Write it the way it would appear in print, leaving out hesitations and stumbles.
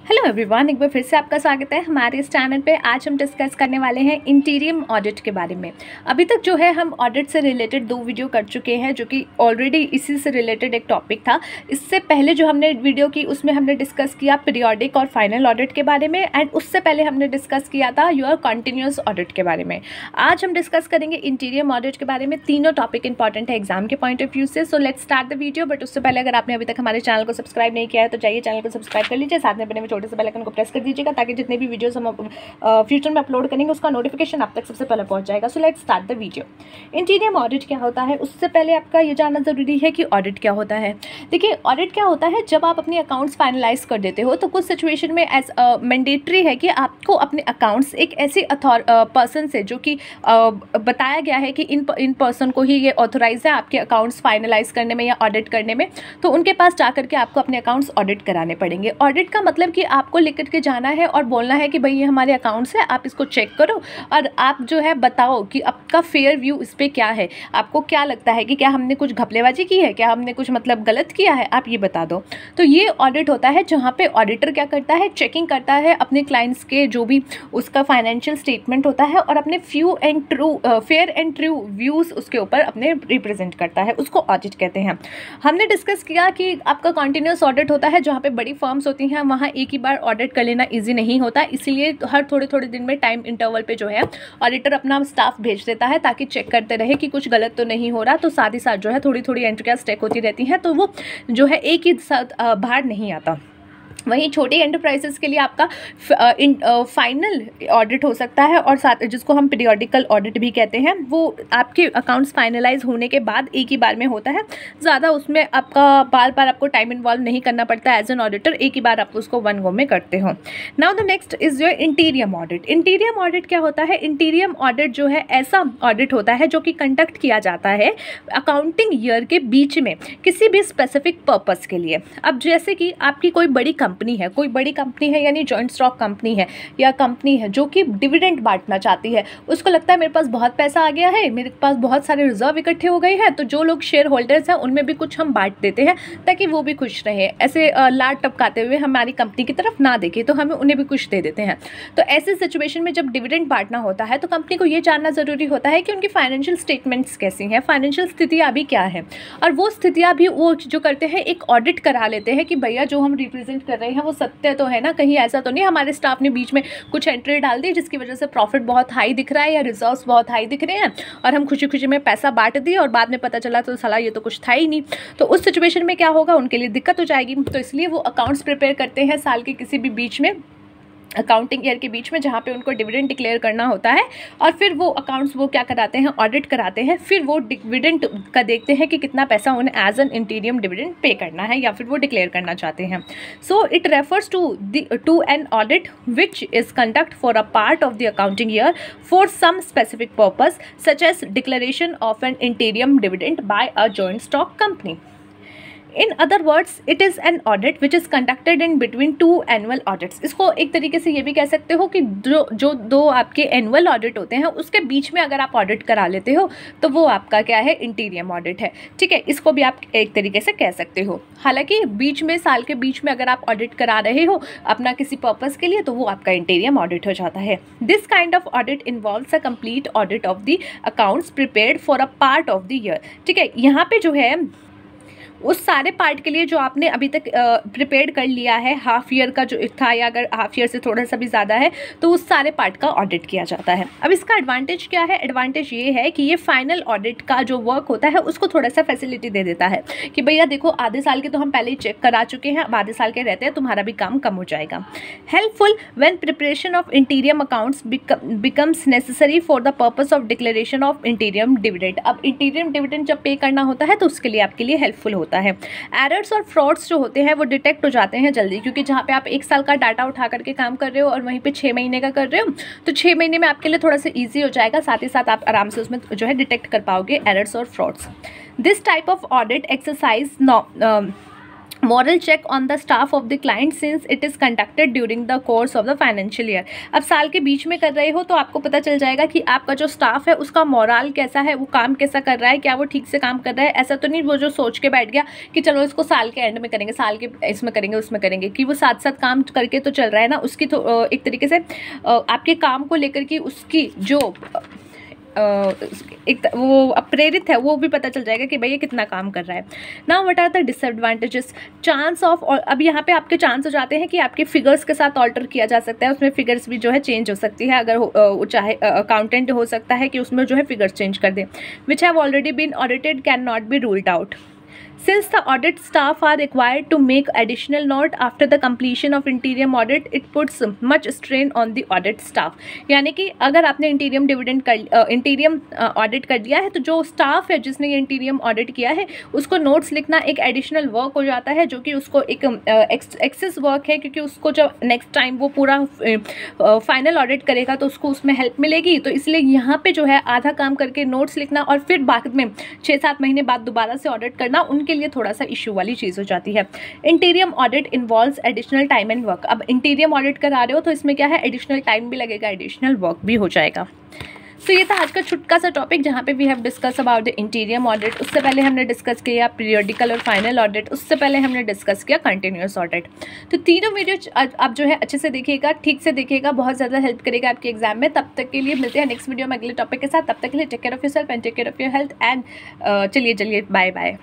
Hello everyone, एक बार फिर से आपका स्वागत है हमारे इस चैनल पे। आज हम डिस्कस करने वाले हैं इंटीरियम ऑडिट के बारे में। अभी तक जो है हम ऑडिट से रिलेटेड 2 वीडियो कर चुके हैं, जो कि ऑलरेडी इसी से रिलेटेड एक टॉपिक था। इससे पहले जो हमने वीडियो की उसमें हमने डिस्कस किया पीरियोडिक और फाइनल ऑडिट के बारे में, एंड उससे पहले हमने डिस्कस किया था योर कंटिन्यूस ऑडिट के बारे में। आज हम डिस्कस करेंगे इंटीरियम ऑडिट के बारे में। तीनों टॉपिक इंपॉर्टेंट है एग्जाम के पॉइंट ऑफ व्यू से। So let's start the video. But उससे पहले अगर आपने अभी तक हमारे चैनल को सब्सक्राइब नहीं किया है तो जाइए चैनल को सब्सक्राइब कर लीजिए, साथ में अपने छोटे से बेल आइकन को प्रेस कर दीजिएगा ताकि जितने भी वीडियोस हम फ्यूचर में अपलोड करेंगे उसका नोटिफिकेशन आप तक सबसे पहले पहुंच जाएगा। So let's start the video. इंटीरियम audit क्या होता है, उससे पहले आपका ये जानना जरूरी है कि ऑडिट क्या होता है। देखिए, ऑडिट क्या होता है, जब आप अपने अकाउंट्स फाइनलाइज कर देते हो तो कुछ सिचुएशन में एज मैंडेटरी है कि आपको अपने अकाउंट्स एक ऐसी पर्सन से, जो कि बताया गया है कि इन पर्सन को ही ये ऑथोराइज है आपके अकाउंट्स फाइनलाइज करने में या ऑडिट करने में, तो उनके पास जाकर के आपको अपने अकाउंट्स ऑडिट कराने पड़ेंगे। ऑडिट का मतलब कि आपको लिख के जाना है और बोलना है कि भाई ये हमारे अकाउंट्स है, आप इसको चेक करो और आप जो है बताओ कि आपका फेयर व्यू इस पर क्या है। आपको क्या लगता है कि क्या हमने कुछ घपलेबाजी की है, क्या हमने कुछ मतलब गलत किया है, आप ये बता दो। तो ये ऑडिट होता है जहाँ पे ऑडिटर क्या करता है, चेकिंग करता है अपने क्लाइंट्स के जो भी उसका फाइनेंशियल स्टेटमेंट होता है और अपने फेयर एंड ट्रू व्यूज़ उसके ऊपर अपने रिप्रेजेंट करता है, उसको ऑडिट कहते हैं। हमने डिस्कस किया कि आपका कंटिन्यूस ऑडिट होता है जहाँ पे बड़ी फर्म्स होती हैं, वहाँ एक ही बार ऑडिट कर लेना इजी नहीं होता, इसीलिए हर थोड़े थोड़े दिन में टाइम इंटरवल पे जो है ऑडिटर अपना स्टाफ भेज देता है ताकि चेक करते रहे कि कुछ गलत तो नहीं हो रहा। तो साथ ही साथ जो है थोड़ी थोड़ी एंट्रियाँ स्टेक होती रहती हैं, तो वो जो है एक ही साथ बाहर नहीं आता। वहीं छोटी एंटरप्राइजेस के लिए आपका फाइनल ऑडिट हो सकता है, और साथ जिसको हम पीरियोडिकल ऑडिट भी कहते हैं, वो आपके अकाउंट्स फाइनलाइज होने के बाद एक ही बार में होता है। ज़्यादा उसमें आपका बार बार आपको टाइम इन्वॉल्व नहीं करना पड़ता है एज एन ऑडिटर, एक ही बार आप उसको वन गो में करते हो। Now the next is your इंटीरियम audit. इंटीरियम audit क्या होता है? इंटीरियम ऑडिट जो है ऐसा ऑडिट होता है जो कि कंडक्ट किया जाता है अकाउंटिंग ईयर के बीच में किसी भी स्पेसिफिक पर्पज़ के लिए। अब जैसे कि आपकी कोई बड़ी कंपनी है यानी जॉइंट स्टॉक कंपनी है या कंपनी है जो कि डिविडेंड बांटना चाहती है, उसको लगता है मेरे पास बहुत पैसा आ गया है, मेरे पास बहुत सारे रिजर्व इकट्ठे हो गए हैं, तो जो लोग शेयर होल्डर्स हैं उनमें भी कुछ हम बांट देते हैं ताकि वो भी खुश रहे। ऐसे लाड टपकाते हुए हमारी कंपनी की तरफ ना देखे, तो हमें उन्हें भी कुछ दे देते हैं। तो ऐसे सिचुएशन में जब डिविडेंड बांटना होता है तो कंपनी को ये जानना जरूरी होता है कि उनकी फाइनेंशियल स्टेटमेंट्स कैसी हैं, फाइनेंशियल स्थितियाँ भी क्या है, और वो स्थितियाँ भी वो जो करते हैं एक ऑडिट करा लेते हैं कि भैया जो हम रिप्रेजेंट कर रहे हैं वो सत्य तो है ना, कहीं ऐसा तो नहीं हमारे स्टाफ ने बीच में कुछ एंट्री डाल दी जिसकी वजह से प्रॉफिट बहुत हाई दिख रहा है या रिजर्व्स बहुत हाई दिख रहे हैं और हम खुशी खुशी में पैसा बांट दिए और बाद में पता चला तो साला ये तो कुछ था ही नहीं। तो उस सिचुएशन में क्या होगा, उनके लिए दिक्कत हो जाएगी। तो इसलिए वो अकाउंट्स प्रिपेयर करते हैं साल के किसी भी बीच में, अकाउंटिंग ईयर के बीच में, जहाँ पे उनको डिविडेंड डिक्लेयर करना होता है, और फिर वो अकाउंट्स वो क्या कराते हैं, ऑडिट कराते हैं। फिर वो डिविडेंड का देखते हैं कि कितना पैसा उन्हें as an interim dividend pay करना है या फिर वो डिक्लेयर करना चाहते हैं। So it refers to an audit which is conduct for a part of the accounting year for some specific purpose such as declaration of an interim dividend by a joint stock company. In other words, it is an audit which is conducted in between 2 annual audits. इसको एक तरीके से ये भी कह सकते हो कि जो 2 आपके एनुअल ऑडिट होते हैं उसके बीच में अगर आप ऑडिट करा लेते हो तो वो आपका क्या है, इंटीरियम ऑडिट है। ठीक है, इसको भी आप एक तरीके से कह सकते हो। हालांकि बीच में, साल के बीच में अगर आप ऑडिट करा रहे हो अपना किसी पर्पज़ के लिए तो वो आपका इंटीरियम ऑडिट हो जाता है। This kind of audit involves a complete audit of the accounts prepared for a part of the year. ठीक है, यहाँ पे जो है उस सारे पार्ट के लिए जो आपने अभी तक प्रिपेयर कर लिया है, हाफ ईयर का जो था या अगर हाफ ईयर से थोड़ा सा भी ज़्यादा है तो उस सारे पार्ट का ऑडिट किया जाता है। अब इसका एडवांटेज क्या है? एडवांटेज ये है कि ये फाइनल ऑडिट का जो वर्क होता है उसको थोड़ा सा फैसिलिटी दे देता है कि भैया देखो आधे साल के तो हम पहले ही चेक करा चुके हैं, अब आधे साल के रहते हैं, तुम्हारा भी काम कम हो जाएगा। Helpful when preparation of इंटीरियम accounts becomes necessary for the purpose of declaration of इंटीरियम dividend. अब इंटीरियम डिविडेंड जब पे करना होता है तो उसके लिए आपके लिए हेल्पफुल होता है। एरर्स और फ्रॉड्स जो होते हैं वो डिटेक्ट हो जाते हैं जल्दी, क्योंकि जहाँ पे आप 1 साल का डाटा उठा करके काम कर रहे हो और वहीं पे 6 महीने का कर रहे हो तो 6 महीने में आपके लिए थोड़ा सा इजी हो जाएगा, साथ ही साथ आप आराम से उसमें जो है डिटेक्ट कर पाओगे एरर्स और frauds. This type of audit exercise moral check on the staff of the client since it is conducted during the course of the financial year। अब साल के बीच में कर रहे हो तो आपको पता चल जाएगा कि आपका जो स्टाफ है उसका मोरल कैसा है, वो काम कैसा कर रहा है, क्या वो ठीक से काम कर रहा है। ऐसा तो नहीं वो जो सोच के बैठ गया कि चलो इसको साल के एंड में करेंगे, साल के इसमें करेंगे, उसमें करेंगे, कि वो साथ साथ काम करके तो चल रहा है ना। उसकी तो एक तरीके से आपके काम को लेकर के उसकी जो एक वो प्रेरित है वो भी पता चल जाएगा कि भाई ये कितना काम कर रहा है। Now what are the disadvantages, chance of, और अब यहाँ पे आपके चांस हो जाते हैं कि आपके फिगर्स के साथ ऑल्टर किया जा सकता है, उसमें फिगर्स भी जो है चेंज हो सकती है। अगर चाहे अकाउंटेंट हो सकता है कि उसमें जो है फिगर्स चेंज कर दे। Which have already been audited can not be ruled out. Since the audit staff are required to make additional note after the completion of interim audit, it puts much strain on the audit staff। यानी कि अगर आपने इंटीरियम audit कर दिया है तो जो staff है जिसने ये इंटीरियम ऑडिट किया है उसको नोट्स लिखना एक एडिशनल वर्क हो जाता है, जो कि उसको एक एक्सेस वर्क है, क्योंकि उसको जब नेक्स्ट टाइम वो पूरा फाइनल ऑडिट करेगा तो उसको उसमें हेल्प मिलेगी। तो इसलिए यहाँ पे जो है आधा काम करके नोट्स लिखना और फिर बाद में 6-7 महीने बाद दोबारा से ऑडिट करना उनके लिए थोड़ा सा इशू वाली चीज़ हो जाती है। इंटीरियम audit involves additional time and work. अब इंटीरियम ऑडिट करा रहे हो तो इसमें क्या है, एडिशनल टाइम भी लगेगा, एडिशनल वर्क भी हो जाएगा। तो ये था आज का छुटका सा टॉपिक जहाँ पे we have discuss about the interim audit. उससे पहले हमने डिस्कस किया पीरियोडिकल और फाइनल ऑडिट, उससे पहले हमने डिस्कस किया कंटिन्यूअस ऑडिट। तो तीनों वीडियो आप जो है अच्छे से देखिएगा, ठीक से देखिएगा, बहुत ज़्यादा हेल्प करेगा आपके एग्जाम में। तब तक के लिए मिलते हैं नेक्स्ट वीडियो में अगले टॉपिक के साथ। तब तक के लिए take care of yourself and take care of your health and चलिए बाय बाय।